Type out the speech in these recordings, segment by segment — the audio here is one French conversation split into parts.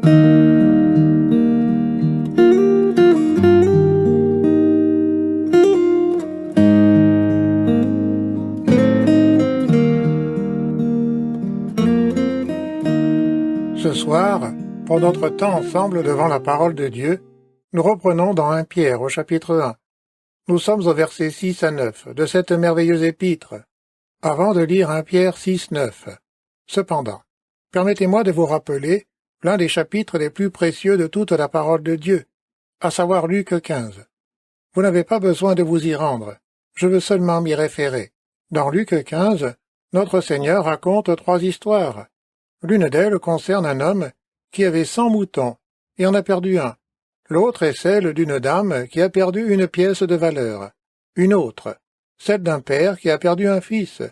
Ce soir, pour notre temps ensemble devant la parole de Dieu, nous reprenons dans 1 Pierre au chapitre 1. Nous sommes au verset 6 à 9 de cette merveilleuse épître. Avant de lire 1 Pierre 6, 9. Cependant, permettez-moi de vous rappeler l'un des chapitres les plus précieux de toute la parole de Dieu, à savoir Luc 15. Vous n'avez pas besoin de vous y rendre, je veux seulement m'y référer. Dans Luc 15, notre Seigneur raconte 3 histoires. L'une d'elles concerne un homme qui avait 100 moutons et en a perdu un. L'autre est celle d'une dame qui a perdu une pièce de valeur. Une autre, celle d'un père qui a perdu un fils,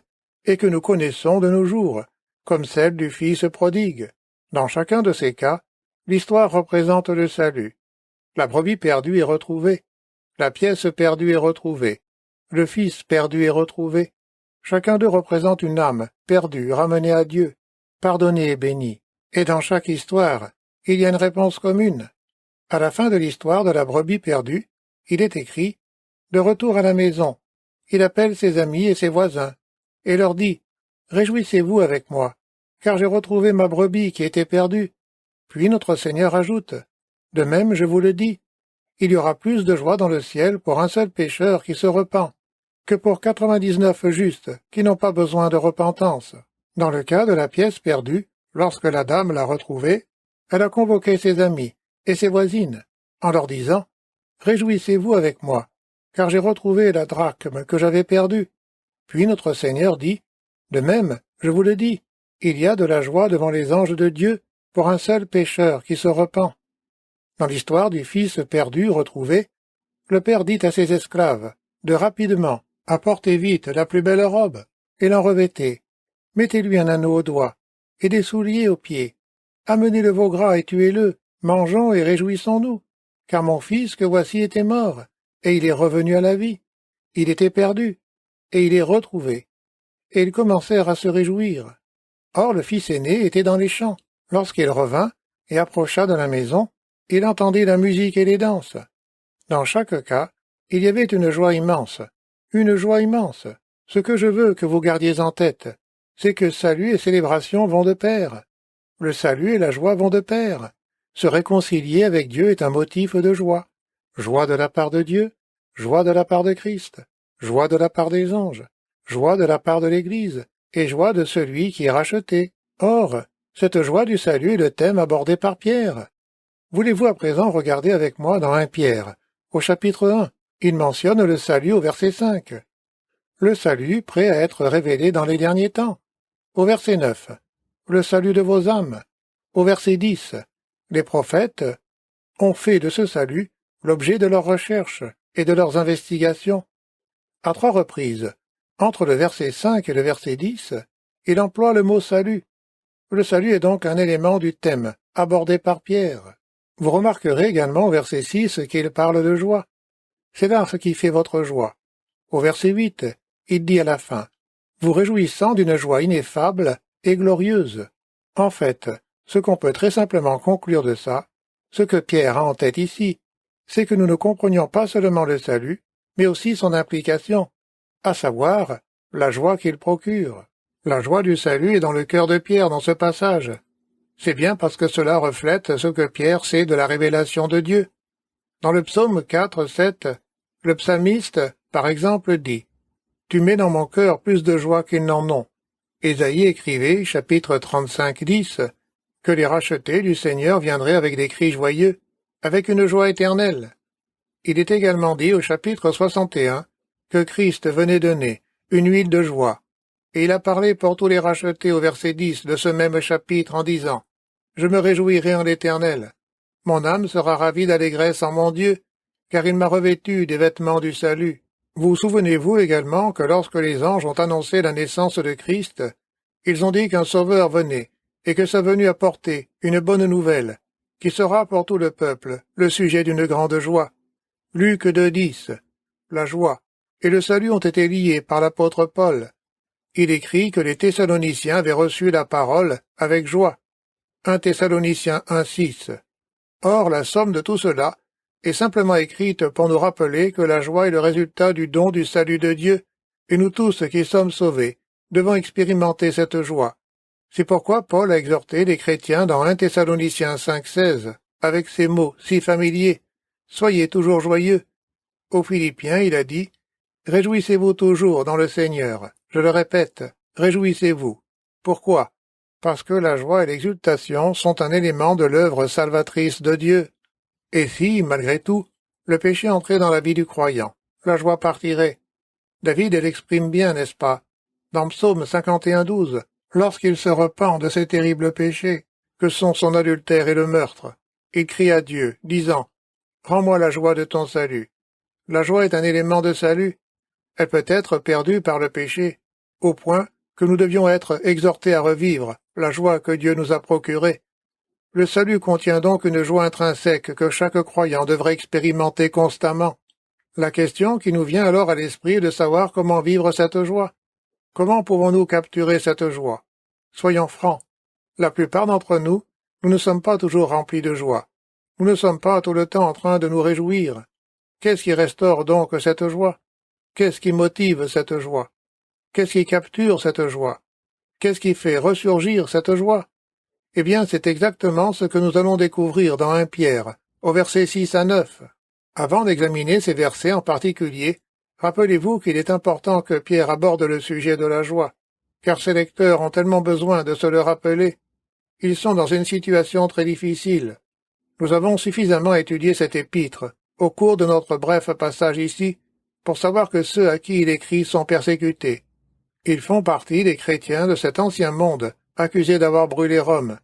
et que nous connaissons de nos jours, comme celle du fils prodigue. Dans chacun de ces cas, l'histoire représente le salut. La brebis perdue est retrouvée, la pièce perdue est retrouvée, le fils perdu est retrouvé. Chacun d'eux représente une âme perdue, ramenée à Dieu, pardonnée et bénie. Et dans chaque histoire, il y a une réponse commune. À la fin de l'histoire de la brebis perdue, il est écrit « De retour à la maison ». Il appelle ses amis et ses voisins, et leur dit « Réjouissez-vous avec moi, car j'ai retrouvé ma brebis qui était perdue. » Puis notre Seigneur ajoute « De même, je vous le dis, il y aura plus de joie dans le ciel pour un seul pécheur qui se repent, que pour 99 justes qui n'ont pas besoin de repentance. » Dans le cas de la pièce perdue, lorsque la dame l'a retrouvée, elle a convoqué ses amis et ses voisines, en leur disant « Réjouissez-vous avec moi, car j'ai retrouvé la drachme que j'avais perdue. » Puis notre Seigneur dit « De même, je vous le dis, il y a de la joie devant les anges de Dieu pour un seul pécheur qui se repent. » Dans l'histoire du fils perdu retrouvé, le père dit à ses esclaves de rapidement apporter vite la plus belle robe et l'en revêter. Mettez-lui un anneau au doigt et des souliers aux pieds. Amenez le veau gras et tuez-le, mangeons et réjouissons-nous, car mon fils que voici était mort, et il est revenu à la vie. Il était perdu, et il est retrouvé. Et ils commencèrent à se réjouir. Or le fils aîné était dans les champs. Lorsqu'il revint et approcha de la maison, il entendit la musique et les danses. Dans chaque cas, il y avait une joie immense. Une joie immense. Ce que je veux que vous gardiez en tête, c'est que salut et célébration vont de pair. Le salut et la joie vont de pair. Se réconcilier avec Dieu est un motif de joie. Joie de la part de Dieu, joie de la part de Christ, joie de la part des anges, joie de la part de l'Église, et joie de celui qui est racheté. Or, cette joie du salut est le thème abordé par Pierre. Voulez-vous à présent regarder avec moi dans 1 Pierre, au chapitre 1. Il mentionne le salut au verset 5. Le salut prêt à être révélé dans les derniers temps. Au verset 9, le salut de vos âmes. Au verset 10, les prophètes ont fait de ce salut l'objet de leurs recherches et de leurs investigations. À 3 reprises, entre le verset 5 et le verset 10, il emploie le mot salut. Le salut est donc un élément du thème abordé par Pierre. Vous remarquerez également au verset 6 qu'il parle de joie. C'est là ce qui fait votre joie. Au verset 8, il dit à la fin « Vous réjouissant d'une joie ineffable et glorieuse ». En fait, ce qu'on peut très simplement conclure de ça, ce que Pierre a en tête ici, c'est que nous ne comprenions pas seulement le salut, mais aussi son implication, à savoir la joie qu'il procure. La joie du salut est dans le cœur de Pierre dans ce passage. C'est bien parce que cela reflète ce que Pierre sait de la révélation de Dieu. Dans le psaume 4, 7, le psalmiste, par exemple, dit « Tu mets dans mon cœur plus de joie qu'ils n'en ont ». Ésaïe écrivait, chapitre 35, 10, que les rachetés du Seigneur viendraient avec des cris joyeux, avec une joie éternelle. Il est également dit au chapitre 61 que Christ venait donner une huile de joie, et il a parlé pour tous les rachetés au verset 10 de ce même chapitre en disant « Je me réjouirai en l'Éternel. Mon âme sera ravie d'allégresse en mon Dieu, car il m'a revêtu des vêtements du salut. » Vous souvenez-vous également que lorsque les anges ont annoncé la naissance de Christ, ils ont dit qu'un Sauveur venait, et que sa venue apportait une bonne nouvelle, qui sera pour tout le peuple le sujet d'une grande joie. Luc 2,10. La joie et le salut ont été liés par l'apôtre Paul. Il écrit que les Thessaloniciens avaient reçu la parole avec joie. 1 Thessaloniciens 1,6. Or, la somme de tout cela est simplement écrite pour nous rappeler que la joie est le résultat du don du salut de Dieu, et nous tous qui sommes sauvés devons expérimenter cette joie. C'est pourquoi Paul a exhorté les chrétiens dans 1 Thessaloniciens 5,16, avec ces mots si familiers. Soyez toujours joyeux. Aux Philippiens, il a dit, réjouissez-vous toujours dans le Seigneur. Je le répète, réjouissez-vous. Pourquoi? Parce que la joie et l'exultation sont un élément de l'œuvre salvatrice de Dieu. Et si, malgré tout, le péché entrait dans la vie du croyant, la joie partirait. David l'exprime bien, n'est-ce pas? Dans Psaume 51,12, lorsqu'il se repent de ses terribles péchés, que sont son adultère et le meurtre, il crie à Dieu, disant « Rends-moi la joie de ton salut ». La joie est un élément de salut. Elle peut être perdue par le péché, au point que nous devions être exhortés à revivre la joie que Dieu nous a procurée. Le salut contient donc une joie intrinsèque que chaque croyant devrait expérimenter constamment. La question qui nous vient alors à l'esprit est de savoir comment vivre cette joie. Comment pouvons-nous capturer cette joie? Soyons francs. La plupart d'entre nous, nous ne sommes pas toujours remplis de joie. Nous ne sommes pas tout le temps en train de nous réjouir. Qu'est-ce qui restaure donc cette joie? Qu'est-ce qui motive cette joie? Qu'est-ce qui capture cette joie? Qu'est-ce qui fait ressurgir cette joie? Eh bien, c'est exactement ce que nous allons découvrir dans 1 Pierre, au verset 6 à 9. Avant d'examiner ces versets en particulier, rappelez-vous qu'il est important que Pierre aborde le sujet de la joie, car ses lecteurs ont tellement besoin de se le rappeler. Ils sont dans une situation très difficile. Nous avons suffisamment étudié cet épître, au cours de notre bref passage ici, pour savoir que ceux à qui il écrit sont persécutés. Ils font partie des chrétiens de cet ancien monde, accusés d'avoir brûlé Rome.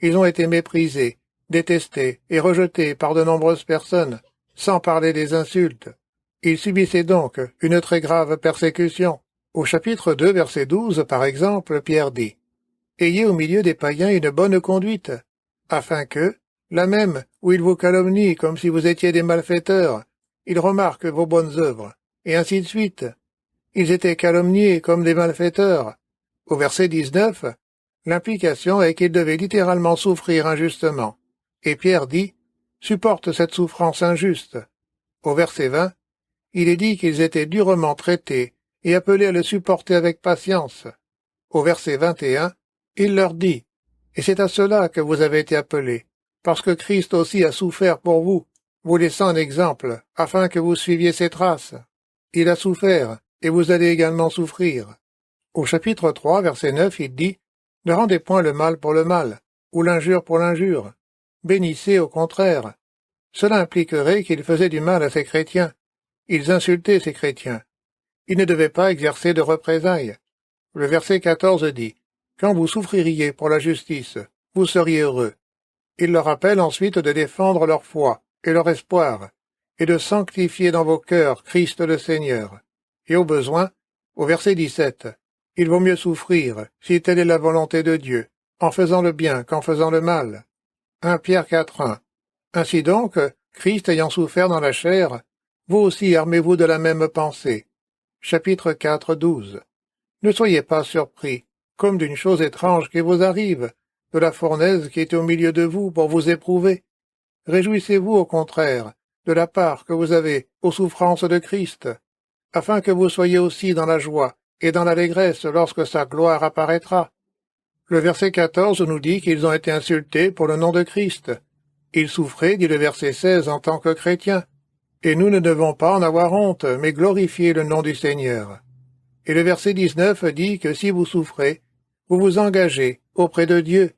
Ils ont été méprisés, détestés et rejetés par de nombreuses personnes, sans parler des insultes. Ils subissaient donc une très grave persécution. Au chapitre 2, verset 12, par exemple, Pierre dit « Ayez au milieu des païens une bonne conduite, afin que, là même où ils vous calomnient comme si vous étiez des malfaiteurs, ils remarquent vos bonnes œuvres, et ainsi de suite. Ils étaient calomniés comme des malfaiteurs. » Au verset 19, l'implication est qu'ils devaient littéralement souffrir injustement. Et Pierre dit « Supporte cette souffrance injuste ». Au verset 20, il est dit qu'ils étaient durement traités et appelés à le supporter avec patience. Au verset 21, il leur dit « Et c'est à cela que vous avez été appelés, parce que Christ aussi a souffert pour vous, vous laissant un exemple, afin que vous suiviez ses traces. Il a souffert, et vous allez également souffrir. » Au chapitre 3, verset 9, il dit « Ne rendez point le mal pour le mal, ou l'injure pour l'injure. Bénissez au contraire. » Cela impliquerait qu'ils faisaient du mal à ces chrétiens. Ils insultaient ces chrétiens. Ils ne devaient pas exercer de représailles. Le verset 14 dit « Quand vous souffririez pour la justice, vous seriez heureux. » Il leur rappelle ensuite de défendre leur foi et leur espoir, et de sanctifier dans vos cœurs Christ le Seigneur. Et au besoin, au verset 17, « Il vaut mieux souffrir, si telle est la volonté de Dieu, en faisant le bien qu'en faisant le mal. » 1 Pierre 4:1. Ainsi donc, Christ ayant souffert dans la chair, vous aussi armez-vous de la même pensée. Chapitre 4:12. Ne soyez pas surpris, comme d'une chose étrange qui vous arrive, de la fournaise qui est au milieu de vous pour vous éprouver. Réjouissez-vous au contraire, de la part que vous avez aux souffrances de Christ, afin que vous soyez aussi dans la joie et dans l'allégresse lorsque sa gloire apparaîtra. Le verset 14 nous dit qu'ils ont été insultés pour le nom de Christ. Ils souffraient, dit le verset 16, en tant que chrétiens. Et nous ne devons pas en avoir honte, mais glorifier le nom du Seigneur. Et le verset 19 dit que si vous souffrez, vous vous engagez auprès de Dieu.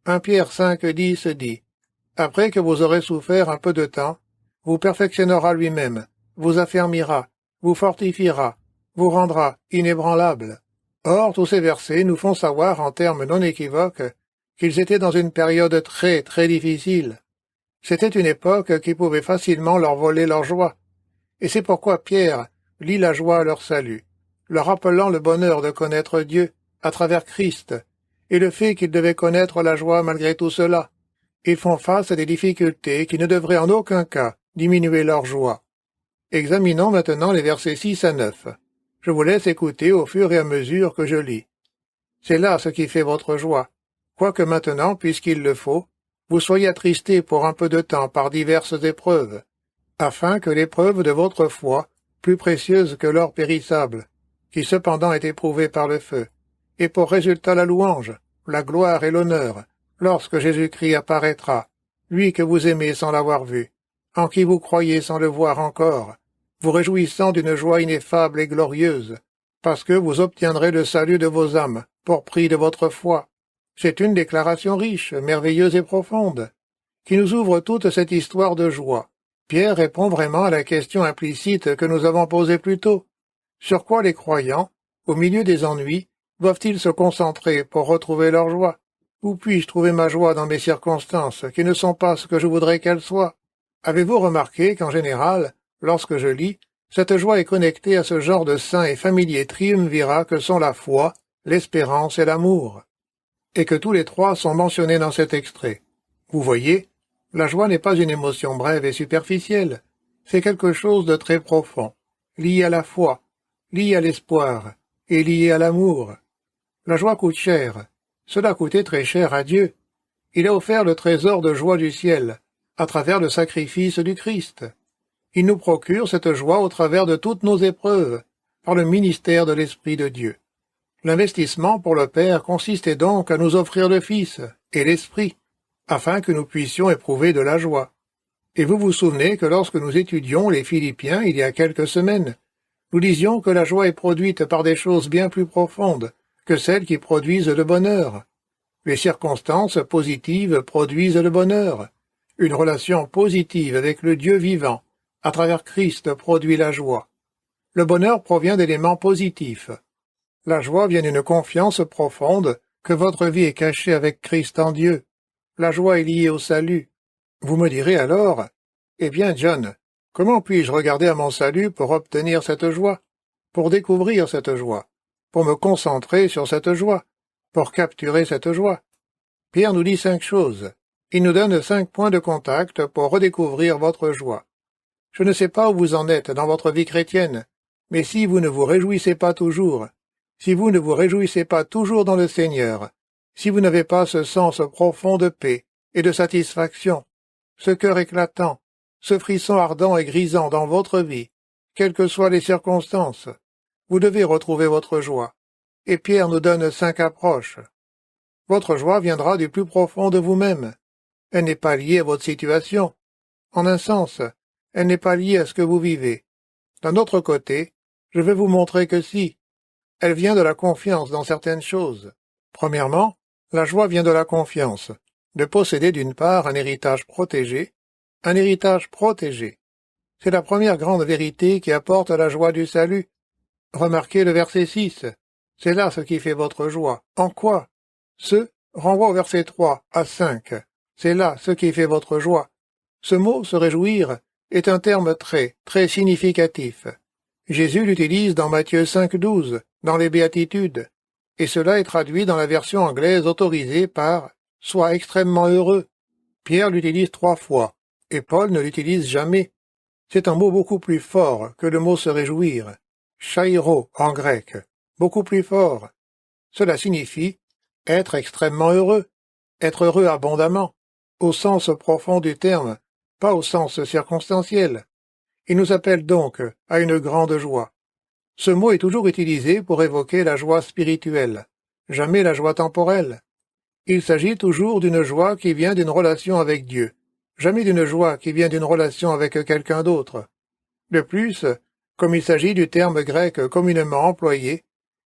1 Pierre 5:10 dit « Après que vous aurez souffert un peu de temps, vous perfectionnera lui-même, vous affermira, vous fortifiera, vous rendra inébranlable. » Or, tous ces versets nous font savoir en termes non équivoques qu'ils étaient dans une période très, très difficile. C'était une époque qui pouvait facilement leur voler leur joie. Et c'est pourquoi Pierre lie la joie à leur salut, leur rappelant le bonheur de connaître Dieu à travers Christ, et le fait qu'ils devaient connaître la joie malgré tout cela. Ils font face à des difficultés qui ne devraient en aucun cas diminuer leur joie. Examinons maintenant les versets 6 à 9. Je vous laisse écouter au fur et à mesure que je lis. C'est là ce qui fait votre joie. quoique maintenant, puisqu'il le faut, vous soyez attristés pour un peu de temps par diverses épreuves, afin que l'épreuve de votre foi, plus précieuse que l'or périssable, qui cependant est éprouvé par le feu, ait pour résultat la louange, la gloire et l'honneur, lorsque Jésus-Christ apparaîtra, lui que vous aimez sans l'avoir vu, en qui vous croyez sans le voir encore, vous réjouissant d'une joie ineffable et glorieuse, parce que vous obtiendrez le salut de vos âmes, pour prix de votre foi. C'est une déclaration riche, merveilleuse et profonde, qui nous ouvre toute cette histoire de joie. Pierre répond vraiment à la question implicite que nous avons posée plus tôt. Sur quoi les croyants, au milieu des ennuis, doivent-ils se concentrer pour retrouver leur joie? Où puis-je trouver ma joie dans mes circonstances, qui ne sont pas ce que je voudrais qu'elles soient? Avez-vous remarqué qu'en général, lorsque je lis, cette joie est connectée à ce genre de saints et familiers triumvirats que sont la foi, l'espérance et l'amour, et que tous les trois sont mentionnés dans cet extrait. Vous voyez, la joie n'est pas une émotion brève et superficielle, c'est quelque chose de très profond, lié à la foi, lié à l'espoir, et lié à l'amour. La joie coûte cher, cela a coûté très cher à Dieu. Il a offert le trésor de joie du ciel, à travers le sacrifice du Christ. Il nous procure cette joie au travers de toutes nos épreuves, par le ministère de l'Esprit de Dieu. L'investissement pour le Père consistait donc à nous offrir le Fils et l'Esprit, afin que nous puissions éprouver de la joie. Et vous vous souvenez que lorsque nous étudions les Philippiens il y a quelques semaines, nous disions que la joie est produite par des choses bien plus profondes que celles qui produisent le bonheur. Les circonstances positives produisent le bonheur. Une relation positive avec le Dieu vivant, à travers Christ, produit la joie. Le bonheur provient d'éléments positifs. La joie vient d'une confiance profonde que votre vie est cachée avec Christ en Dieu. La joie est liée au salut. Vous me direz alors, « Eh bien, John, comment puis-je regarder à mon salut pour obtenir cette joie, pour découvrir cette joie, pour me concentrer sur cette joie, pour capturer cette joie ?» Pierre nous dit 5 choses. Il nous donne 5 points de contact pour redécouvrir votre joie. Je ne sais pas où vous en êtes dans votre vie chrétienne, mais si vous ne vous réjouissez pas toujours, si vous ne vous réjouissez pas toujours dans le Seigneur, si vous n'avez pas ce sens profond de paix et de satisfaction, ce cœur éclatant, ce frisson ardent et grisant dans votre vie, quelles que soient les circonstances, vous devez retrouver votre joie. Et Pierre nous donne 5 approches. Votre joie viendra du plus profond de vous-même. Elle n'est pas liée à votre situation. En un sens, elle n'est pas liée à ce que vous vivez. D'un autre côté, je vais vous montrer que si. Elle vient de la confiance dans certaines choses. Premièrement, la joie vient de la confiance, de posséder d'une part un héritage protégé. Un héritage protégé. C'est la première grande vérité qui apporte la joie du salut. Remarquez le verset 6. C'est là ce qui fait votre joie. En quoi? Ce renvoie au verset 3 à 5. C'est là ce qui fait votre joie. Ce mot, se réjouir, est un terme très significatif. Jésus l'utilise dans Matthieu 5,12, dans les Béatitudes, et cela est traduit dans la version anglaise autorisée par « sois extrêmement heureux ». Pierre l'utilise 3 fois, et Paul ne l'utilise jamais. C'est un mot beaucoup plus fort que le mot se réjouir. Chairo en grec, beaucoup plus fort. Cela signifie être extrêmement heureux, être heureux abondamment, au sens profond du terme, pas au sens circonstanciel. Il nous appelle donc à une grande joie. Ce mot est toujours utilisé pour évoquer la joie spirituelle, jamais la joie temporelle. Il s'agit toujours d'une joie qui vient d'une relation avec Dieu, jamais d'une joie qui vient d'une relation avec quelqu'un d'autre. De plus, comme il s'agit du terme grec communément employé,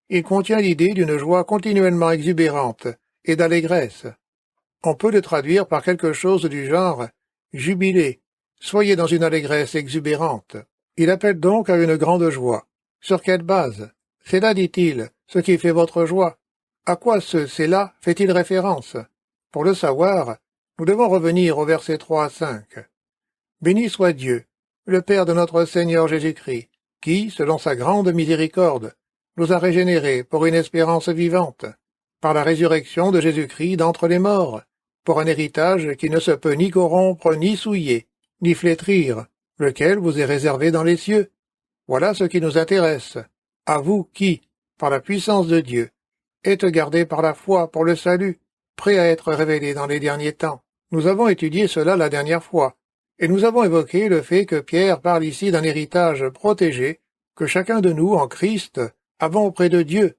il contient l'idée d'une joie continuellement exubérante et d'allégresse. On peut le traduire par quelque chose du genre « jubilez, soyez dans une allégresse exubérante ». Il appelle donc à une grande joie. Sur quelle base? C'est là, dit-il, ce qui fait votre joie. À quoi ce « c'est là » fait-il référence? Pour le savoir, nous devons revenir au versets 3 à 5. Béni soit Dieu, le Père de notre Seigneur Jésus-Christ, qui, selon sa grande miséricorde, nous a régénérés pour une espérance vivante, par la résurrection de Jésus-Christ d'entre les morts, pour un héritage qui ne se peut ni corrompre, ni souiller, ni flétrir, lequel vous est réservé dans les cieux. Voilà ce qui nous intéresse, à vous qui, par la puissance de Dieu, êtes gardés par la foi pour le salut, prêt à être révélé dans les derniers temps. Nous avons étudié cela la dernière fois, et nous avons évoqué le fait que Pierre parle ici d'un héritage protégé que chacun de nous, en Christ, avons auprès de Dieu.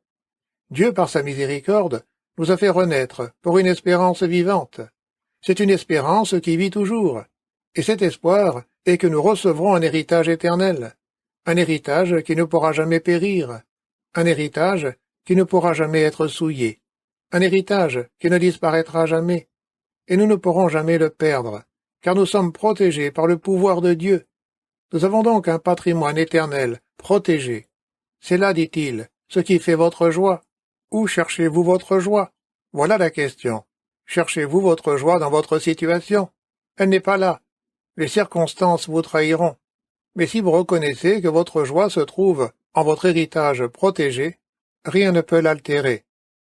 Dieu, par sa miséricorde, nous a fait renaître pour une espérance vivante. C'est une espérance qui vit toujours, et cet espoir est que nous recevrons un héritage éternel, un héritage qui ne pourra jamais périr, un héritage qui ne pourra jamais être souillé, un héritage qui ne disparaîtra jamais, et nous ne pourrons jamais le perdre, car nous sommes protégés par le pouvoir de Dieu. Nous avons donc un patrimoine éternel, protégé. C'est là, dit-il, ce qui fait votre joie. Où cherchez-vous votre joie? Voilà la question. Cherchez-vous votre joie dans votre situation? Elle n'est pas là. Les circonstances vous trahiront. Mais si vous reconnaissez que votre joie se trouve en votre héritage protégé, rien ne peut l'altérer.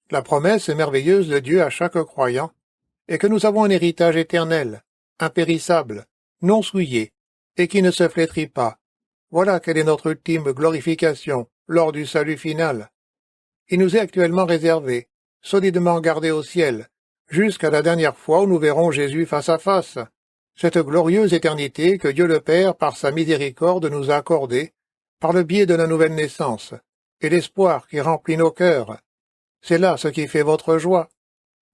La promesse merveilleuse de Dieu à chaque croyant est que nous avons un héritage éternel, impérissable, non souillé, et qui ne se flétrit pas. Voilà quelle est notre ultime glorification lors du salut final. Il nous est actuellement réservé, solidement gardé au ciel, jusqu'à la dernière fois où nous verrons Jésus face à face. Cette glorieuse éternité que Dieu le Père, par sa miséricorde, nous a accordée, par le biais de la nouvelle naissance, et l'espoir qui remplit nos cœurs. C'est là ce qui fait votre joie.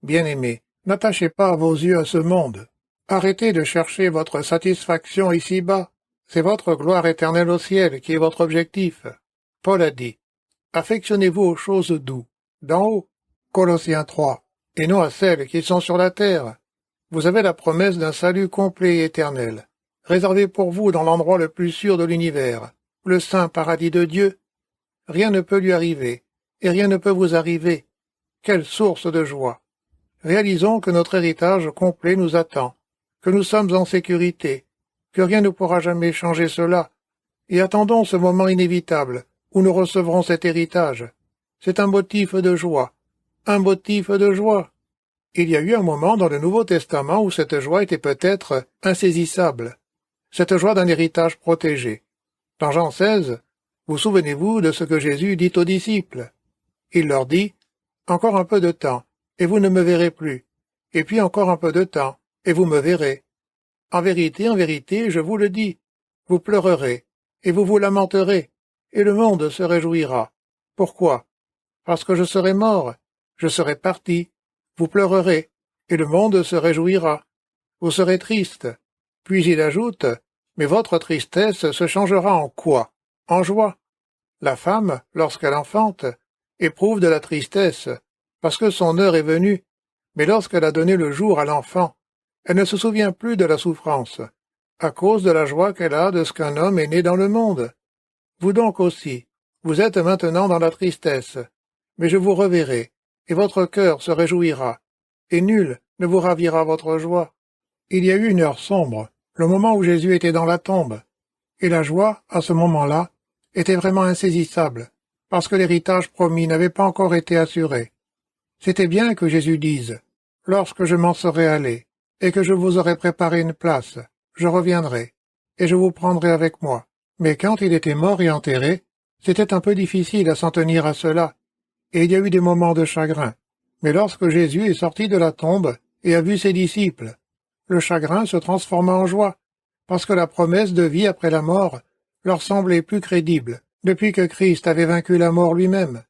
Bien-aimés, n'attachez pas vos yeux à ce monde. Arrêtez de chercher votre satisfaction ici-bas. C'est votre gloire éternelle au ciel qui est votre objectif. Paul a dit, « Affectionnez-vous aux choses d'où? D'en haut. » Colossiens 3. Et non à celles qui sont sur la terre. Vous avez la promesse d'un salut complet et éternel, réservé pour vous dans l'endroit le plus sûr de l'univers, le saint paradis de Dieu. Rien ne peut lui arriver, et rien ne peut vous arriver. Quelle source de joie! Réalisons que notre héritage complet nous attend, que nous sommes en sécurité, que rien ne pourra jamais changer cela, et attendons ce moment inévitable où nous recevrons cet héritage. C'est un motif de joie, un motif de joie. Il y a eu un moment dans le Nouveau Testament où cette joie était peut-être insaisissable, cette joie d'un héritage protégé. Dans Jean 16, vous souvenez-vous de ce que Jésus dit aux disciples? Il leur dit, « Encore un peu de temps, et vous ne me verrez plus, et puis encore un peu de temps, et vous me verrez. En vérité, je vous le dis, vous pleurerez, et vous vous lamenterez, et le monde se réjouira. Pourquoi? Parce que je serai mort, je serai parti. Vous pleurerez, et le monde se réjouira. Vous serez triste. » Puis il ajoute, « Mais votre tristesse se changera en quoi? En joie. » La femme, lorsqu'elle enfante, éprouve de la tristesse, parce que son heure est venue, mais lorsqu'elle a donné le jour à l'enfant, elle ne se souvient plus de la souffrance, à cause de la joie qu'elle a de ce qu'un homme est né dans le monde. Vous donc aussi, vous êtes maintenant dans la tristesse, mais je vous reverrai, et votre cœur se réjouira, et nul ne vous ravira votre joie. Il y a eu une heure sombre, le moment où Jésus était dans la tombe, et la joie, à ce moment-là, était vraiment insaisissable, parce que l'héritage promis n'avait pas encore été assuré. C'était bien que Jésus dise, « Lorsque je m'en serai allé, et que je vous aurai préparé une place, je reviendrai, et je vous prendrai avec moi. » Mais quand il était mort et enterré, c'était un peu difficile à s'en tenir à cela, et il y a eu des moments de chagrin. Mais lorsque Jésus est sorti de la tombe et a vu ses disciples, le chagrin se transforma en joie, parce que la promesse de vie après la mort leur semblait plus crédible, depuis que Christ avait vaincu la mort lui-même.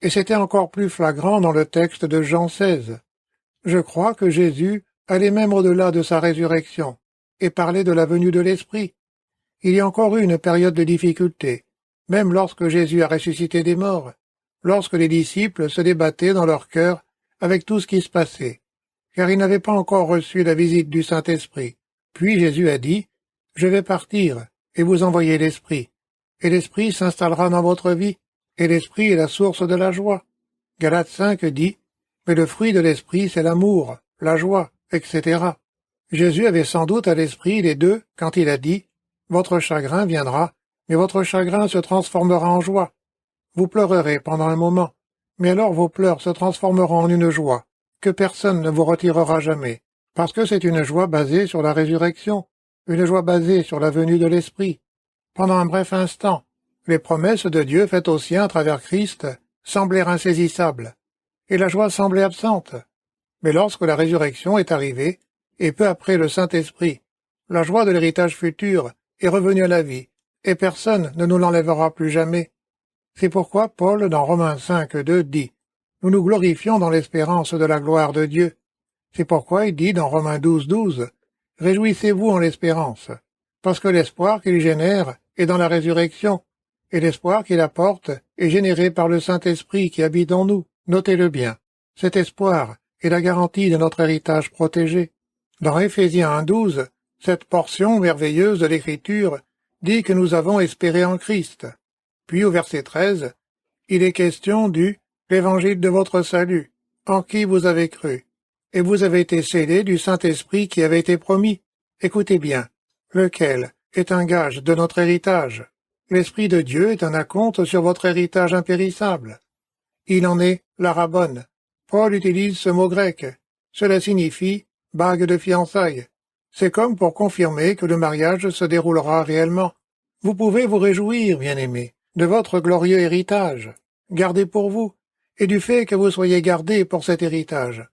Et c'était encore plus flagrant dans le texte de Jean 16. Je crois que Jésus allait même au-delà de sa résurrection, et parlait de la venue de l'Esprit. Il y a encore eu une période de difficulté, même lorsque Jésus a ressuscité des morts, lorsque les disciples se débattaient dans leur cœur avec tout ce qui se passait, car ils n'avaient pas encore reçu la visite du Saint-Esprit. Puis Jésus a dit, « Je vais partir, et vous envoyer l'Esprit, et l'Esprit s'installera dans votre vie, et l'Esprit est la source de la joie. » Galates 5 dit, « Mais le fruit de l'Esprit, c'est l'amour, la joie, etc. » Jésus avait sans doute à l'esprit les deux quand il a dit, « Votre chagrin viendra, mais votre chagrin se transformera en joie. Vous pleurerez pendant un moment, mais alors vos pleurs se transformeront en une joie, que personne ne vous retirera jamais, parce que c'est une joie basée sur la résurrection, une joie basée sur la venue de l'Esprit. Pendant un bref instant, les promesses de Dieu faites aux siens à travers Christ semblèrent insaisissables, et la joie semblait absente. Mais lorsque la résurrection est arrivée, et peu après le Saint-Esprit, la joie de l'héritage futur est revenue à la vie, et personne ne nous l'enlèvera plus jamais. C'est pourquoi Paul, dans Romains 5,2, dit « Nous nous glorifions dans l'espérance de la gloire de Dieu ». C'est pourquoi il dit dans Romains 12,12 « Réjouissez-vous en l'espérance », parce que l'espoir qu'il génère est dans la résurrection, et l'espoir qu'il apporte est généré par le Saint-Esprit qui habite en nous. Notez-le bien, cet espoir est la garantie de notre héritage protégé. Dans Éphésiens 1,12, cette portion merveilleuse de l'Écriture dit que nous avons espéré en Christ. Puis au verset 13, il est question du « L'évangile de votre salut, en qui vous avez cru, et vous avez été scellés du Saint-Esprit qui avait été promis. » Écoutez bien, lequel est un gage de notre héritage. L'Esprit de Dieu est un acompte sur votre héritage impérissable. Il en est la rabbonne. Paul utilise ce mot grec. Cela signifie « bague de fiançailles ». C'est comme pour confirmer que le mariage se déroulera réellement. Vous pouvez vous réjouir, bien-aimés, de votre glorieux héritage, gardé pour vous, et du fait que vous soyez gardés pour cet héritage.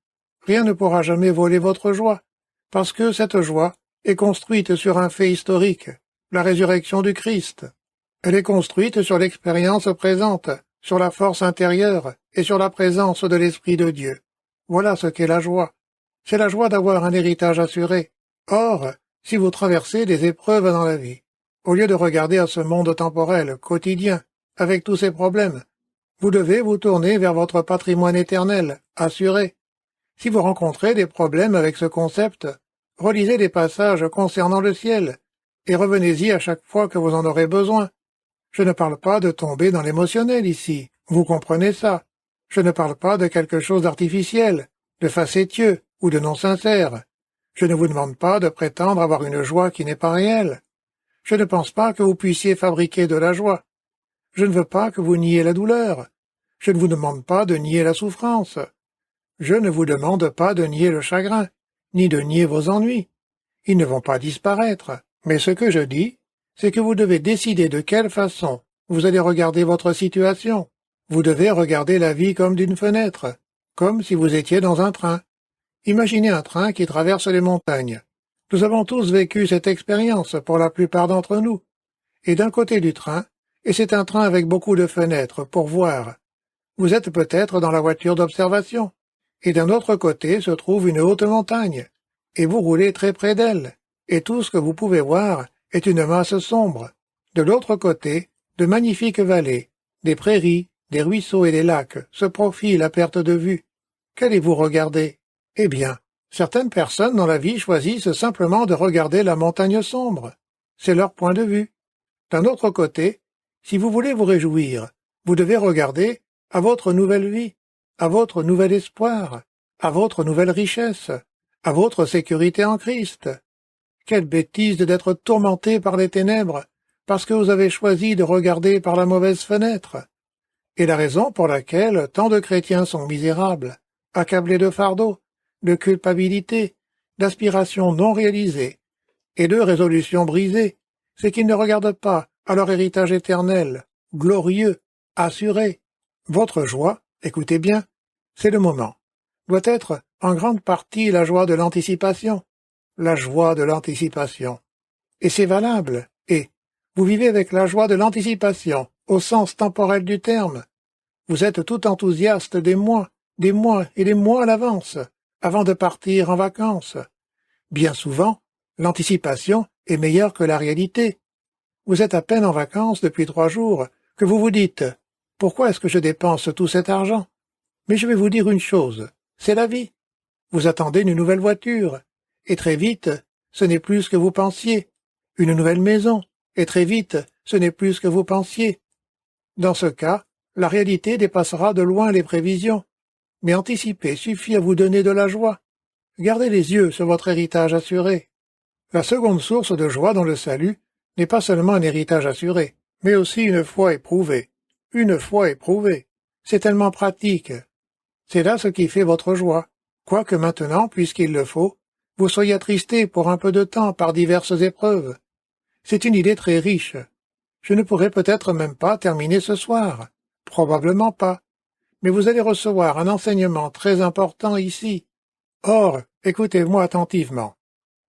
Rien ne pourra jamais voler votre joie, parce que cette joie est construite sur un fait historique, la résurrection du Christ. Elle est construite sur l'expérience présente, sur la force intérieure et sur la présence de l'Esprit de Dieu. Voilà ce qu'est la joie. C'est la joie d'avoir un héritage assuré. Or, si vous traversez des épreuves dans la vie, au lieu de regarder à ce monde temporel, quotidien, avec tous ses problèmes, vous devez vous tourner vers votre patrimoine éternel, assuré. Si vous rencontrez des problèmes avec ce concept, relisez des passages concernant le ciel, et revenez-y à chaque fois que vous en aurez besoin. Je ne parle pas de tomber dans l'émotionnel ici, vous comprenez ça. Je ne parle pas de quelque chose d'artificiel, de facétieux ou de non sincère. Je ne vous demande pas de prétendre avoir une joie qui n'est pas réelle. Je ne pense pas que vous puissiez fabriquer de la joie. Je ne veux pas que vous niez la douleur. Je ne vous demande pas de nier la souffrance. Je ne vous demande pas de nier le chagrin, ni de nier vos ennuis. Ils ne vont pas disparaître. Mais ce que je dis, c'est que vous devez décider de quelle façon vous allez regarder votre situation. Vous devez regarder la vie comme d'une fenêtre, comme si vous étiez dans un train. Imaginez un train qui traverse les montagnes. Nous avons tous vécu cette expérience pour la plupart d'entre nous. Et d'un côté du train, et c'est un train avec beaucoup de fenêtres pour voir. Vous êtes peut-être dans la voiture d'observation. Et d'un autre côté se trouve une haute montagne. Et vous roulez très près d'elle. Et tout ce que vous pouvez voir est une masse sombre. De l'autre côté, de magnifiques vallées, des prairies, des ruisseaux et des lacs se profilent à perte de vue. Qu'allez-vous regarder? Eh bien, certaines personnes dans la vie choisissent simplement de regarder la montagne sombre. C'est leur point de vue. D'un autre côté, si vous voulez vous réjouir, vous devez regarder à votre nouvelle vie, à votre nouvel espoir, à votre nouvelle richesse, à votre sécurité en Christ. Quelle bêtise d'être tourmenté par les ténèbres, parce que vous avez choisi de regarder par la mauvaise fenêtre. Et la raison pour laquelle tant de chrétiens sont misérables, accablés de fardeaux, de culpabilité, d'aspirations non réalisées, et de résolutions brisées, c'est qu'ils ne regardent pas à leur héritage éternel, glorieux, assuré. Votre joie, écoutez bien, c'est le moment, doit être en grande partie la joie de l'anticipation, la joie de l'anticipation. Et c'est valable, et vous vivez avec la joie de l'anticipation, au sens temporel du terme. Vous êtes tout enthousiaste des mois et des mois à l'avance, avant de partir en vacances. Bien souvent, l'anticipation est meilleure que la réalité. Vous êtes à peine en vacances depuis 3 jours, que vous vous dites « Pourquoi est-ce que je dépense tout cet argent ?» Mais je vais vous dire une chose, c'est la vie. Vous attendez une nouvelle voiture, et très vite, ce n'est plus ce que vous pensiez. Une nouvelle maison, et très vite, ce n'est plus ce que vous pensiez. Dans ce cas, la réalité dépassera de loin les prévisions. Mais anticiper suffit à vous donner de la joie. Gardez les yeux sur votre héritage assuré. La seconde source de joie dans le salut n'est pas seulement un héritage assuré, mais aussi une foi éprouvée. Une foi éprouvée. C'est tellement pratique. C'est là ce qui fait votre joie. Quoique maintenant, puisqu'il le faut, vous soyez attristés pour un peu de temps par diverses épreuves. C'est une idée très riche. Je ne pourrai peut-être même pas terminer ce soir. Probablement pas. Mais vous allez recevoir un enseignement très important ici. Or, écoutez-moi attentivement.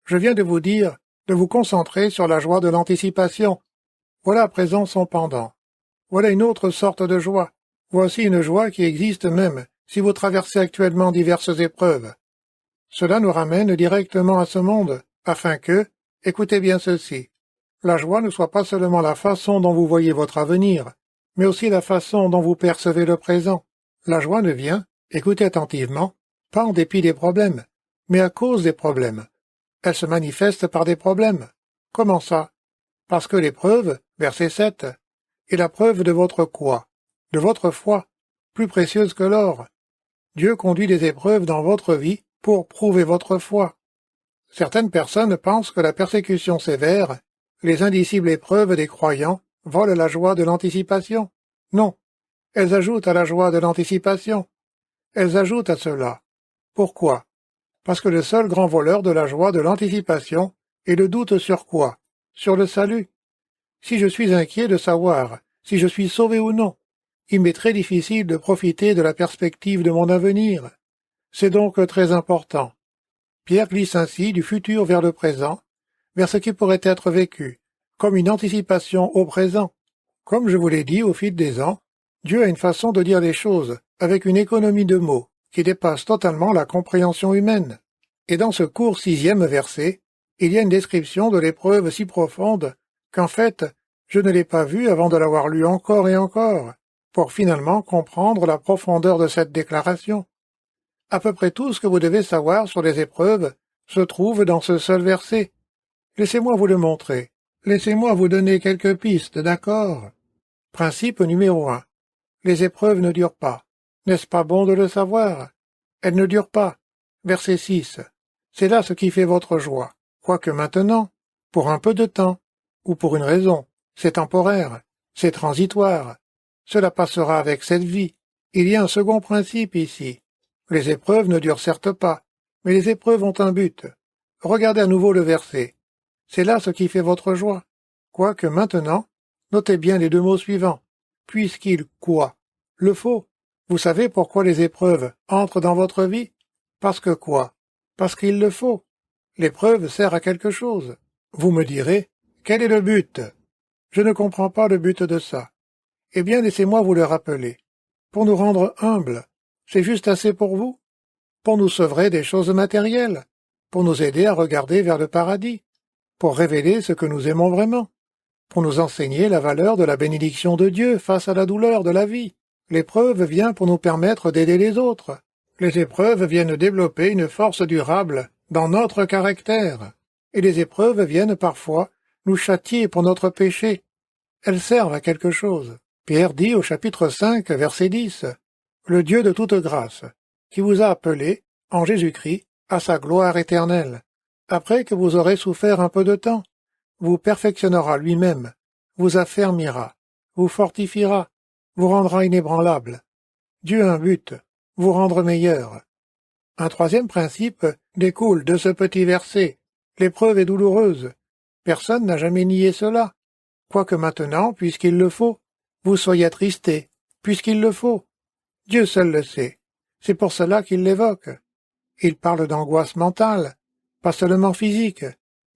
Je viens de vous dire de vous concentrer sur la joie de l'anticipation. Voilà à présent son pendant. Voilà une autre sorte de joie. Voici une joie qui existe même si vous traversez actuellement diverses épreuves. Cela nous ramène directement à ce monde, afin que, écoutez bien ceci, la joie ne soit pas seulement la façon dont vous voyez votre avenir, mais aussi la façon dont vous percevez le présent. La joie ne vient, écoutez attentivement, pas en dépit des problèmes, mais à cause des problèmes. Elle se manifeste par des problèmes. Comment ça? Parce que l'épreuve, verset 7, est la preuve de votre quoi? De votre foi, plus précieuse que l'or. Dieu conduit des épreuves dans votre vie pour prouver votre foi. Certaines personnes pensent que la persécution sévère, les indicibles épreuves des croyants, volent la joie de l'anticipation. Non, elles ajoutent à la joie de l'anticipation. Elles ajoutent à cela. Pourquoi? Parce que le seul grand voleur de la joie de l'anticipation est le doute sur quoi? Sur le salut. Si je suis inquiet de savoir si je suis sauvé ou non, il m'est très difficile de profiter de la perspective de mon avenir. C'est donc très important. Pierre glisse ainsi du futur vers le présent, vers ce qui pourrait être vécu, comme une anticipation au présent. Comme je vous l'ai dit au fil des ans, Dieu a une façon de dire les choses, avec une économie de mots, qui dépasse totalement la compréhension humaine. Et dans ce court 6e verset, il y a une description de l'épreuve si profonde qu'en fait, je ne l'ai pas vue avant de l'avoir lue encore et encore, pour finalement comprendre la profondeur de cette déclaration. À peu près tout ce que vous devez savoir sur les épreuves se trouve dans ce seul verset. Laissez-moi vous le montrer. Laissez-moi vous donner quelques pistes, d'accord? Principe numéro 1. Les épreuves ne durent pas. N'est-ce pas bon de le savoir? Elles ne durent pas. Verset 6. C'est là ce qui fait votre joie. Quoique maintenant, pour un peu de temps, ou pour une raison, c'est temporaire, c'est transitoire. Cela passera avec cette vie. Il y a un second principe ici. Les épreuves ne durent certes pas, mais les épreuves ont un but. Regardez à nouveau le verset. C'est là ce qui fait votre joie. Quoique maintenant, notez bien les deux mots suivants. Puisqu'il quoi? Le faut. Vous savez pourquoi les épreuves entrent dans votre vie? Parce que quoi? Parce qu'il le faut. L'épreuve sert à quelque chose. Vous me direz, quel est le but? Je ne comprends pas le but de ça. Eh bien, laissez-moi vous le rappeler. Pour nous rendre humbles, c'est juste assez pour vous? Pour nous sevrer des choses matérielles? Pour nous aider à regarder vers le paradis? Pour révéler ce que nous aimons vraiment? Pour nous enseigner la valeur de la bénédiction de Dieu face à la douleur de la vie? L'épreuve vient pour nous permettre d'aider les autres. Les épreuves viennent développer une force durable dans notre caractère. Et les épreuves viennent parfois nous châtier pour notre péché. Elles servent à quelque chose. Pierre dit au chapitre 5, verset 10, « Le Dieu de toute grâce, qui vous a appelés, en Jésus-Christ, à sa gloire éternelle, après que vous aurez souffert un peu de temps, vous perfectionnera lui-même, vous affermira, vous fortifiera, vous rendra inébranlable. Dieu a un but, vous rendre meilleur. » Un troisième principe découle de ce petit verset. L'épreuve est douloureuse. Personne n'a jamais nié cela. Quoique maintenant, puisqu'il le faut, vous soyez attristés, puisqu'il le faut. Dieu seul le sait. C'est pour cela qu'il l'évoque. Il parle d'angoisse mentale, pas seulement physique,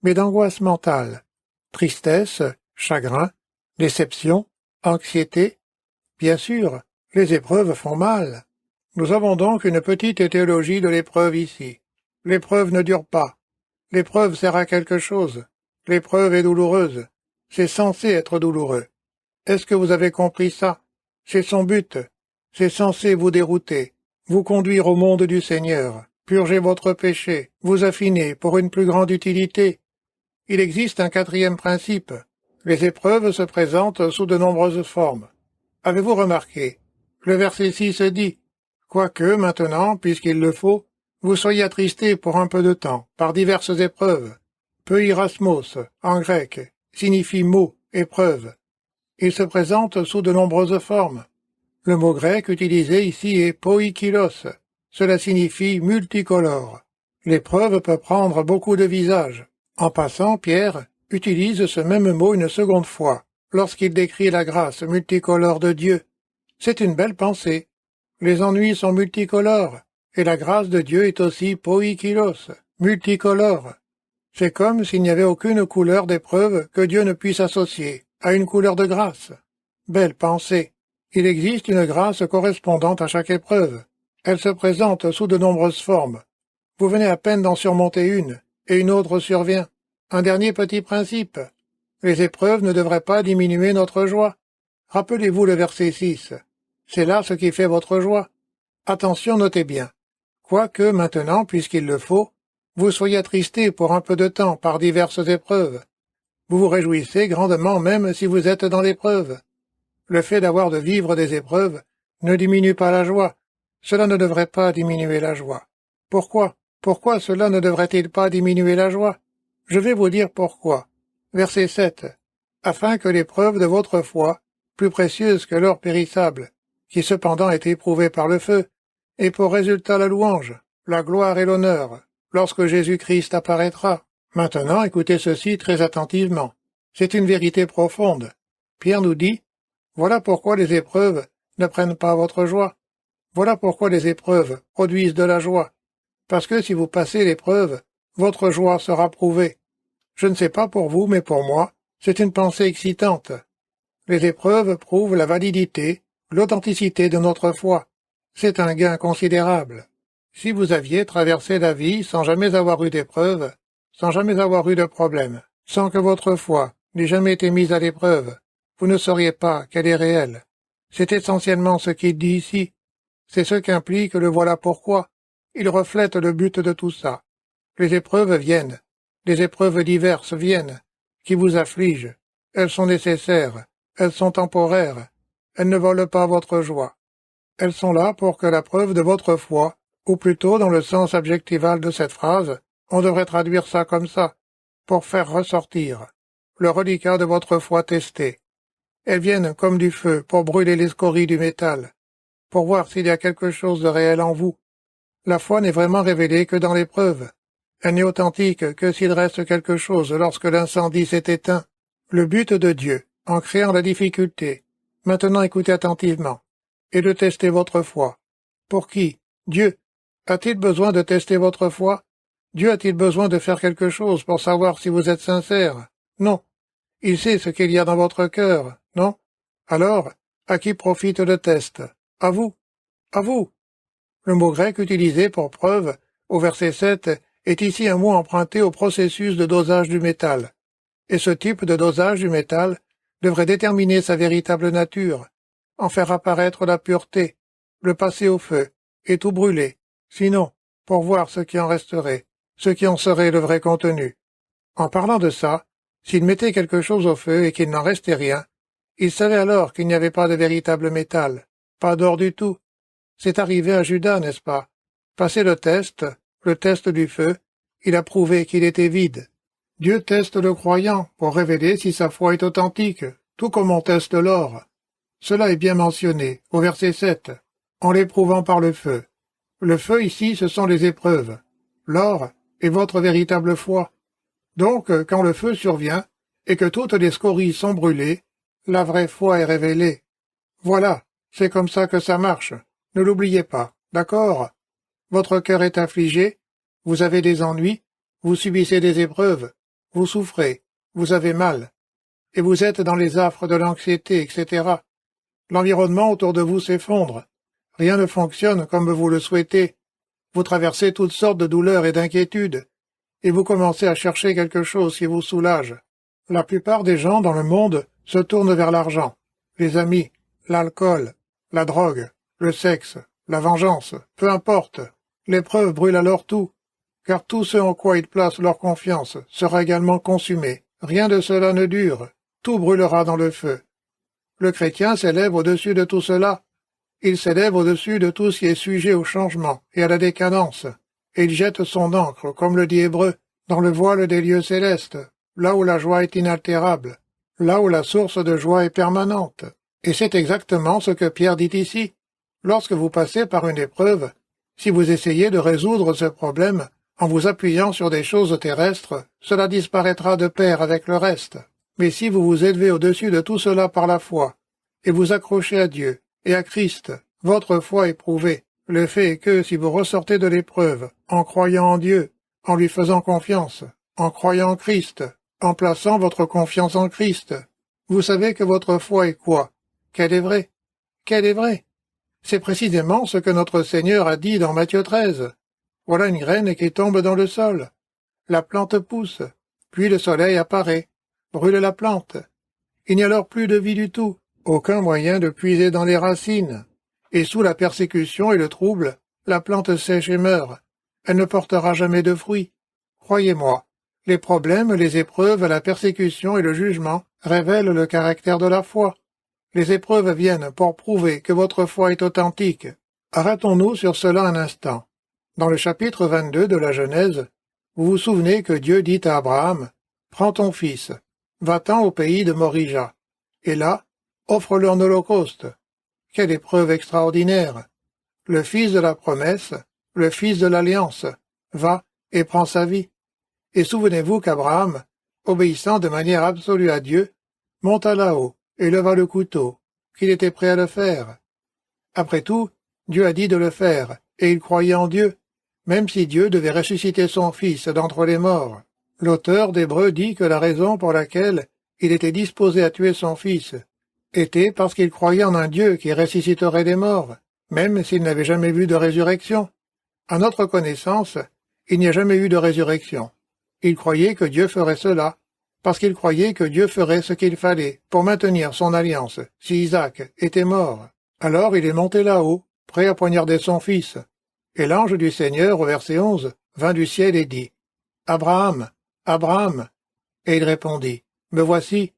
mais d'angoisse mentale. Tristesse, chagrin, déception, anxiété. Bien sûr, les épreuves font mal. Nous avons donc une petite théologie de l'épreuve ici. L'épreuve ne dure pas. L'épreuve sert à quelque chose. L'épreuve est douloureuse. C'est censé être douloureux. Est-ce que vous avez compris ça? C'est son but. C'est censé vous dérouter, vous conduire au monde du Seigneur, purger votre péché, vous affiner pour une plus grande utilité. Il existe un quatrième principe. Les épreuves se présentent sous de nombreuses formes. Avez-vous remarqué? Le verset 6 dit, « Quoique, maintenant, puisqu'il le faut, vous soyez attristés pour un peu de temps, par diverses épreuves. » Peirasmos, en grec, signifie mot, épreuve. Il se présente sous de nombreuses formes. Le mot grec utilisé ici est poikilos. Cela signifie multicolore. L'épreuve peut prendre beaucoup de visages. En passant, Pierre utilise ce même mot une seconde fois, lorsqu'il décrit la grâce multicolore de Dieu. C'est une belle pensée. Les ennuis sont multicolores, Et la grâce de Dieu est aussi poikilos, multicolore. C'est comme s'il n'y avait aucune couleur d'épreuve que Dieu ne puisse associer à une couleur de grâce. Belle pensée. Il existe une grâce correspondante à chaque épreuve. Elle se présente sous de nombreuses formes. Vous venez à peine d'en surmonter une, et une autre survient. Un dernier petit principe. Les épreuves ne devraient pas diminuer notre joie. Rappelez-vous le verset 6. C'est là ce qui fait votre joie. Attention, notez bien. Quoique maintenant, puisqu'il le faut, vous soyez attristés pour un peu de temps par diverses épreuves. Vous vous réjouissez grandement même si vous êtes dans l'épreuve. Le fait d'avoir de vivre des épreuves ne diminue pas la joie. Cela ne devrait pas diminuer la joie. Pourquoi? Pourquoi cela ne devrait-il pas diminuer la joie? Je vais vous dire pourquoi. Verset 7. Afin que l'épreuve de votre foi, plus précieuse que l'or périssable, qui cependant est éprouvé par le feu, ait pour résultat la louange, la gloire et l'honneur, lorsque Jésus-Christ apparaîtra. Maintenant, écoutez ceci très attentivement. C'est une vérité profonde. Pierre nous dit, voilà pourquoi les épreuves ne prennent pas votre joie. Voilà pourquoi les épreuves produisent de la joie. Parce que si vous passez l'épreuve, votre joie sera prouvée. Je ne sais pas pour vous, mais pour moi, c'est une pensée excitante. Les épreuves prouvent la validité, l'authenticité de notre foi. C'est un gain considérable. Si vous aviez traversé la vie sans jamais avoir eu d'épreuve, sans jamais avoir eu de problème, sans que votre foi n'ait jamais été mise à l'épreuve, vous ne sauriez pas qu'elle est réelle. C'est essentiellement ce qu'il dit ici. C'est ce qu'implique le voilà pourquoi. Il reflète le but de tout ça. Les épreuves viennent. Les épreuves diverses viennent, qui vous affligent. Elles sont nécessaires. Elles sont temporaires. Elles ne volent pas votre joie. Elles sont là pour que la preuve de votre foi, ou plutôt dans le sens adjectival de cette phrase, on devrait traduire ça comme ça, pour faire ressortir le reliquat de votre foi testée. Elles viennent comme du feu pour brûler les scories du métal, pour voir s'il y a quelque chose de réel en vous. La foi n'est vraiment révélée que dans l'épreuve. Elle n'est authentique que s'il reste quelque chose lorsque l'incendie s'est éteint. Le but de Dieu, en créant la difficulté, maintenant écoutez attentivement, est de tester votre foi. Pour qui? Dieu. A-t-il besoin de tester votre foi? Dieu a-t-il besoin de faire quelque chose pour savoir si vous êtes sincère? Non. Il sait ce qu'il y a dans votre cœur, non? Alors, à qui profite le test? À vous. À vous. Le mot grec utilisé pour preuve, au verset 7, est ici un mot emprunté au processus de dosage du métal. Et ce type de dosage du métal devrait déterminer sa véritable nature, en faire apparaître la pureté, le passer au feu, et tout brûler, sinon, pour voir ce qui en resterait, ce qui en serait le vrai contenu. En parlant de ça, s'il mettait quelque chose au feu et qu'il n'en restait rien, il savait alors qu'il n'y avait pas de véritable métal, pas d'or du tout. C'est arrivé à Judas, n'est-ce pas? Passé le test du feu, il a prouvé qu'il était vide. Dieu teste le croyant pour révéler si sa foi est authentique, tout comme on teste l'or. Cela est bien mentionné, au verset 7, en l'éprouvant par le feu. Le feu ici, ce sont les épreuves. L'or est votre véritable foi. Donc, quand le feu survient, et que toutes les scories sont brûlées, la vraie foi est révélée. Voilà, c'est comme ça que ça marche. Ne l'oubliez pas, d'accord? Votre cœur est affligé, vous avez des ennuis, vous subissez des épreuves, vous souffrez, vous avez mal, et vous êtes dans les affres de l'anxiété, etc. L'environnement autour de vous s'effondre. Rien ne fonctionne comme vous le souhaitez. Vous traversez toutes sortes de douleurs et d'inquiétudes, et vous commencez à chercher quelque chose qui vous soulage. La plupart des gens dans le monde se tournent vers l'argent, les amis, l'alcool, la drogue, le sexe, la vengeance, peu importe. L'épreuve brûle alors tout, car tout ce en quoi ils placent leur confiance sera également consumé. Rien de cela ne dure, tout brûlera dans le feu. Le chrétien s'élève au-dessus de tout cela. Il s'élève au-dessus de tout ce qui est sujet au changement et à la décadence, et il jette son ancre, comme le dit Hébreu, dans le voile des lieux célestes, là où la joie est inaltérable, là où la source de joie est permanente. Et c'est exactement ce que Pierre dit ici. Lorsque vous passez par une épreuve, si vous essayez de résoudre ce problème en vous appuyant sur des choses terrestres, cela disparaîtra de pair avec le reste. Mais si vous vous élevez au-dessus de tout cela par la foi, et vous accrochez à Dieu et à Christ, votre foi est prouvée. Le fait est que si vous ressortez de l'épreuve, en croyant en Dieu, en lui faisant confiance, en croyant en Christ, en plaçant votre confiance en Christ, vous savez que votre foi est quoi? Qu'elle est vraie. Qu'elle est vraie. C'est précisément ce que notre Seigneur a dit dans Matthieu 13. Voilà une graine qui tombe dans le sol. La plante pousse, puis le soleil apparaît, brûle la plante. Il n'y a alors plus de vie du tout, aucun moyen de puiser dans les racines. Et sous la persécution et le trouble, la plante sèche et meurt. Elle ne portera jamais de fruits. Croyez-moi, les problèmes, les épreuves, la persécution et le jugement révèlent le caractère de la foi. Les épreuves viennent pour prouver que votre foi est authentique. Arrêtons-nous sur cela un instant. Dans le chapitre 22 de la Genèse, vous vous souvenez que Dieu dit à Abraham, « Prends ton fils, va-t'en au pays de Morija, et là, offre-le en holocauste. » Quelle épreuve extraordinaire! Le fils de la promesse, le fils de l'alliance, va et prend sa vie. Et souvenez-vous qu'Abraham, obéissant de manière absolue à Dieu, monta là-haut et leva le couteau, qu'il était prêt à le faire. Après tout, Dieu a dit de le faire, et il croyait en Dieu, même si Dieu devait ressusciter son fils d'entre les morts. L'auteur d'Hébreux dit que la raison pour laquelle il était disposé à tuer son fils était parce qu'il croyait en un Dieu qui ressusciterait les morts, même s'il n'avait jamais vu de résurrection. À notre connaissance, il n'y a jamais eu de résurrection. Il croyait que Dieu ferait cela, parce qu'il croyait que Dieu ferait ce qu'il fallait pour maintenir son alliance si Isaac était mort. Alors il est monté là-haut, prêt à poignarder son fils. Et l'ange du Seigneur, au verset 11, vint du ciel et dit, « Abraham, Abraham !» Et il répondit, « Me voici. »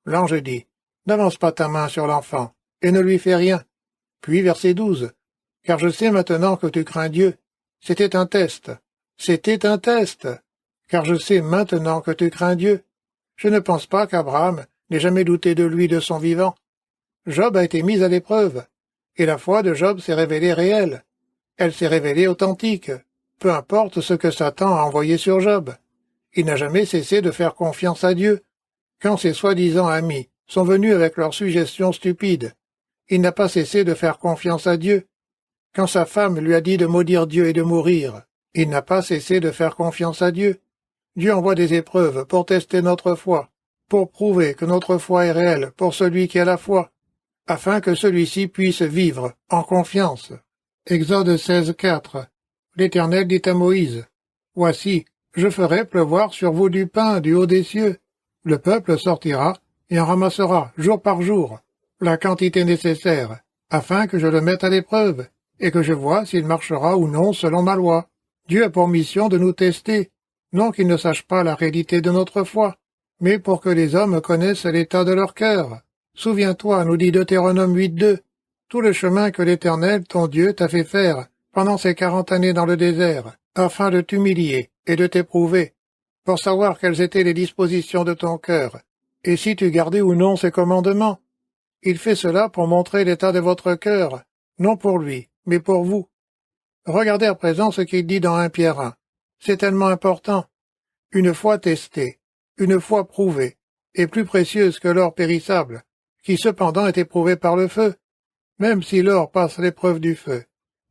L'ange dit, « N'avance pas ta main sur l'enfant, et ne lui fais rien. » Puis verset 12, « Car je sais maintenant que tu crains Dieu. » C'était un test. C'était un test. Car je sais maintenant que tu crains Dieu. Je ne pense pas qu'Abraham n'ait jamais douté de lui de son vivant. Job a été mis à l'épreuve, et la foi de Job s'est révélée réelle. Elle s'est révélée authentique, peu importe ce que Satan a envoyé sur Job. Il n'a jamais cessé de faire confiance à Dieu. Quand ses soi-disant amis sont venus avec leurs suggestions stupides, il n'a pas cessé de faire confiance à Dieu. Quand sa femme lui a dit de maudire Dieu et de mourir, il n'a pas cessé de faire confiance à Dieu. Dieu envoie des épreuves pour tester notre foi, pour prouver que notre foi est réelle pour celui qui a la foi, afin que celui-ci puisse vivre en confiance. Exode 16:4. L'Éternel dit à Moïse, « Voici, je ferai pleuvoir sur vous du pain du haut des cieux. Le peuple sortira et en ramassera jour par jour la quantité nécessaire, afin que je le mette à l'épreuve et que je vois s'il marchera ou non selon ma loi. » Dieu a pour mission de nous tester, non qu'il ne sache pas la réalité de notre foi, mais pour que les hommes connaissent l'état de leur cœur. Souviens-toi, nous dit Deutéronome 8:2, tout le chemin que l'Éternel, ton Dieu, t'a fait faire pendant ces 40 années dans le désert, afin de t'humilier et de t'éprouver, pour savoir quelles étaient les dispositions de ton cœur, et si tu gardais ou non ses commandements. Il fait cela pour montrer l'état de votre cœur, non pour lui, mais pour vous. Regardez à présent ce qu'il dit dans 1 Pierre 1. C'est tellement important. Une foi testée, une foi prouvée, est plus précieuse que l'or périssable, qui cependant est éprouvé par le feu. Même si l'or passe l'épreuve du feu,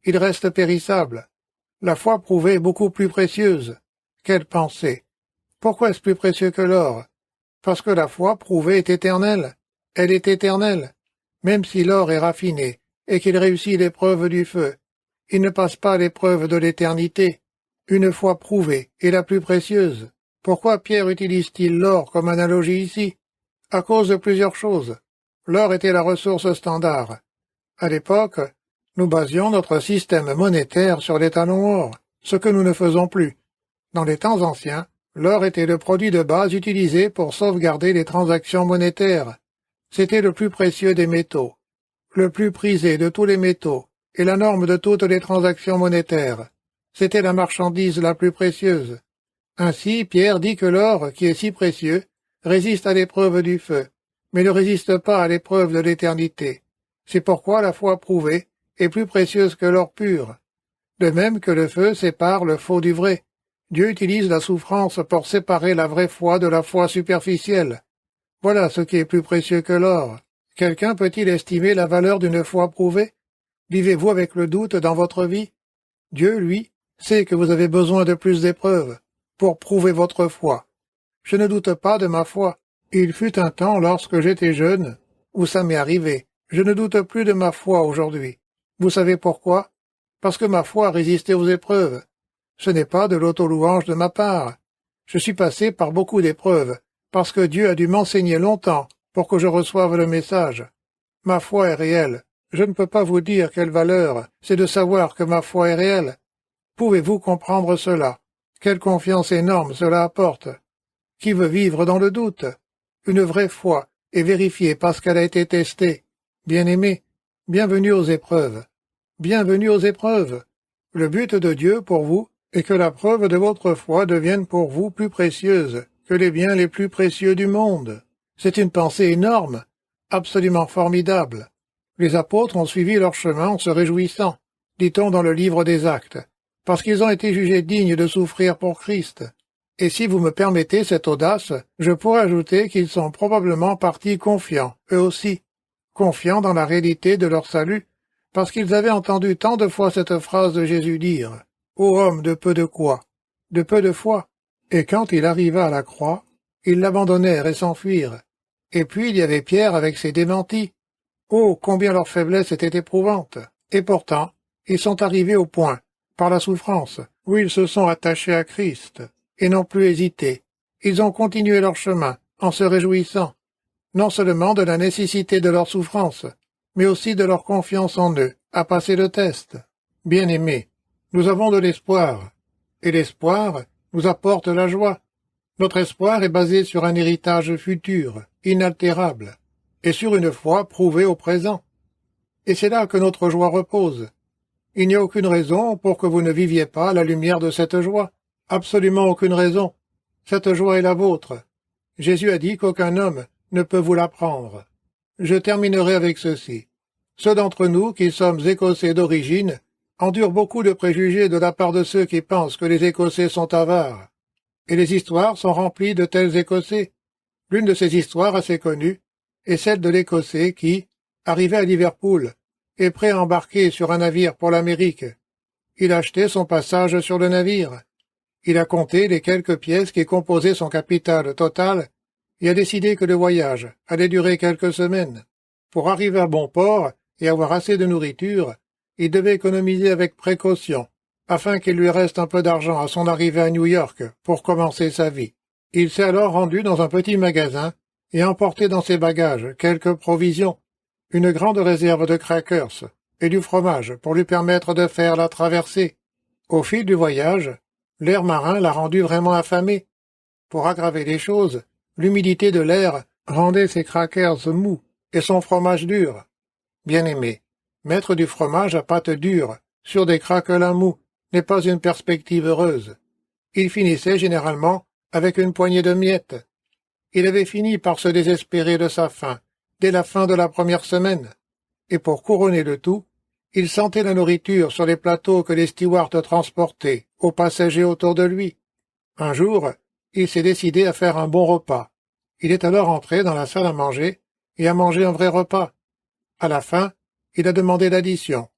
il reste périssable. La foi prouvée est beaucoup plus précieuse. Quelle pensée! Pourquoi est-ce plus précieux que l'or? Parce que la foi prouvée est éternelle. Elle est éternelle. Même si l'or est raffiné et qu'il réussit l'épreuve du feu, il ne passe pas l'épreuve de l'éternité. Une foi prouvée est la plus précieuse. Pourquoi Pierre utilise-t-il l'or comme analogie ici? À cause de plusieurs choses. L'or était la ressource standard. À l'époque, nous basions notre système monétaire sur les talons or, ce que nous ne faisons plus. Dans les temps anciens, l'or était le produit de base utilisé pour sauvegarder les transactions monétaires. C'était le plus précieux des métaux, le plus prisé de tous les métaux, et la norme de toutes les transactions monétaires. C'était la marchandise la plus précieuse. Ainsi, Pierre dit que l'or, qui est si précieux, résiste à l'épreuve du feu, mais ne résiste pas à l'épreuve de l'éternité. C'est pourquoi la foi prouvée est plus précieuse que l'or pur. De même que le feu sépare le faux du vrai, Dieu utilise la souffrance pour séparer la vraie foi de la foi superficielle. Voilà ce qui est plus précieux que l'or. Quelqu'un peut-il estimer la valeur d'une foi prouvée? Vivez-vous avec le doute dans votre vie? Dieu, lui, sait que vous avez besoin de plus d'épreuves pour prouver votre foi. Je ne doute pas de ma foi. Il fut un temps lorsque j'étais jeune où ça m'est arrivé. Je ne doute plus de ma foi aujourd'hui. Vous savez pourquoi? Parce que ma foi a résisté aux épreuves. Ce n'est pas de l'auto-louange de ma part. Je suis passé par beaucoup d'épreuves, parce que Dieu a dû m'enseigner longtemps pour que je reçoive le message. Ma foi est réelle. Je ne peux pas vous dire quelle valeur c'est de savoir que ma foi est réelle. Pouvez-vous comprendre cela? Quelle confiance énorme cela apporte. Qui veut vivre dans le doute? Une vraie foi est vérifiée parce qu'elle a été testée. Bien-aimé, bienvenue aux épreuves. Bienvenue aux épreuves. Le but de Dieu pour vous est que la preuve de votre foi devienne pour vous plus précieuse que les biens les plus précieux du monde. C'est une pensée énorme, absolument formidable. Les apôtres ont suivi leur chemin en se réjouissant, dit-on dans le livre des Actes, parce qu'ils ont été jugés dignes de souffrir pour Christ. Et si vous me permettez cette audace, je pourrais ajouter qu'ils sont probablement partis confiants, eux aussi, confiants dans la réalité de leur salut, parce qu'ils avaient entendu tant de fois cette phrase de Jésus dire « Ô homme de peu de quoi, de peu de foi ». Et quand il arriva à la croix, ils l'abandonnèrent et s'enfuirent. Et puis il y avait Pierre avec ses démentis. Oh, combien leur faiblesse était éprouvante. Et pourtant, ils sont arrivés au point, par la souffrance, où ils se sont attachés à Christ, et n'ont plus hésité. Ils ont continué leur chemin, en se réjouissant, non seulement de la nécessité de leur souffrance, mais aussi de leur confiance en eux, à passer le test. Bien-aimés, nous avons de l'espoir, et l'espoir nous apporte la joie. Notre espoir est basé sur un héritage futur, inaltérable, et sur une foi prouvée au présent. Et c'est là que notre joie repose. Il n'y a aucune raison pour que vous ne viviez pas à la lumière de cette joie. Absolument aucune raison. Cette joie est la vôtre. Jésus a dit qu'aucun homme ne peut vous la prendre. Je terminerai avec ceci. Ceux d'entre nous qui sommes Écossais d'origine endurent beaucoup de préjugés de la part de ceux qui pensent que les Écossais sont avares. Et les histoires sont remplies de tels Écossais. L'une de ces histoires assez connue est celle de l'Écossais qui, arrivé à Liverpool, est prêt à embarquer sur un navire pour l'Amérique. Il a acheté son passage sur le navire. Il a compté les quelques pièces qui composaient son capital total et a décidé que le voyage allait durer quelques semaines. Pour arriver à bon port et avoir assez de nourriture, il devait économiser avec précaution, afin qu'il lui reste un peu d'argent à son arrivée à New York pour commencer sa vie. Il s'est alors rendu dans un petit magasin et a emporté dans ses bagages quelques provisions, une grande réserve de crackers et du fromage pour lui permettre de faire la traversée. Au fil du voyage, l'air marin l'a rendu vraiment affamé. Pour aggraver les choses, l'humidité de l'air rendait ses crackers mous et son fromage dur. Bien-aimé, mettre du fromage à pâte dure sur des craquelins mous n'est pas une perspective heureuse. Il finissait généralement avec une poignée de miettes. Il avait fini par se désespérer de sa faim dès la fin de la première semaine. Et pour couronner le tout, il sentait la nourriture sur les plateaux que les stewards transportaient aux passagers autour de lui. Un jour, il s'est décidé à faire un bon repas. Il est alors entré dans la salle à manger et a mangé un vrai repas. À la fin, il a demandé l'addition.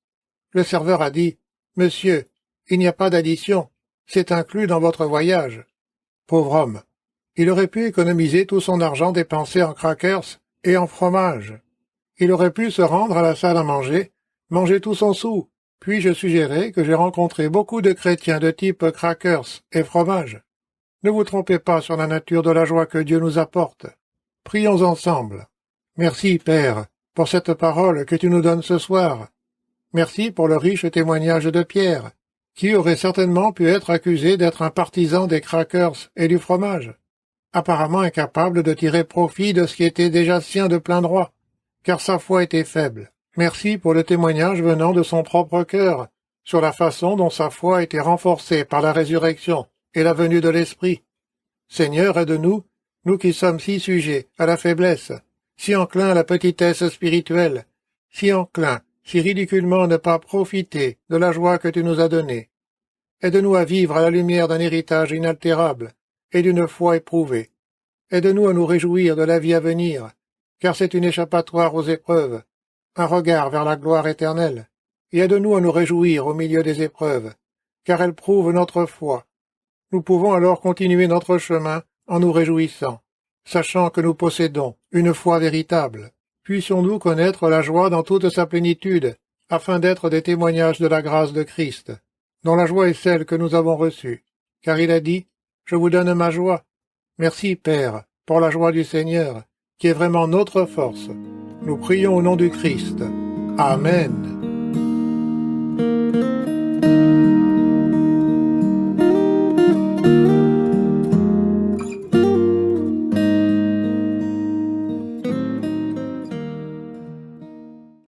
Le serveur a dit « Monsieur, il n'y a pas d'addition, c'est inclus dans votre voyage. » Pauvre homme, il aurait pu économiser tout son argent dépensé en crackers et en fromage. Il aurait pu se rendre à la salle à manger, manger tout son sou. Puis-je suggérer que j'ai rencontré beaucoup de chrétiens de type crackers et fromage. Ne vous trompez pas sur la nature de la joie que Dieu nous apporte. Prions ensemble. Merci, Père, pour cette parole que tu nous donnes ce soir. Merci pour le riche témoignage de Pierre, qui aurait certainement pu être accusé d'être un partisan des crackers et du fromage, apparemment incapable de tirer profit de ce qui était déjà sien de plein droit, car sa foi était faible. Merci pour le témoignage venant de son propre cœur, sur la façon dont sa foi a été renforcée par la résurrection et la venue de l'Esprit. Seigneur, aide-nous, nous qui sommes si sujets à la faiblesse, si enclins à la petitesse spirituelle, si enclins, si ridiculement ne pas profiter de la joie que tu nous as donnée. Aide-nous à vivre à la lumière d'un héritage inaltérable et d'une foi éprouvée. Aide-nous à nous réjouir de la vie à venir, car c'est une échappatoire aux épreuves, un regard vers la gloire éternelle. et aide-nous à nous réjouir au milieu des épreuves, car elles prouvent notre foi. Nous pouvons alors continuer notre chemin en nous réjouissant, sachant que nous possédons une foi véritable. Puissions-nous connaître la joie dans toute sa plénitude, afin d'être des témoignages de la grâce de Christ, dont la joie est celle que nous avons reçue. Car il a dit, « Je vous donne ma joie. » Merci, Père, pour la joie du Seigneur, qui est vraiment notre force. Nous prions au nom du Christ. Amen.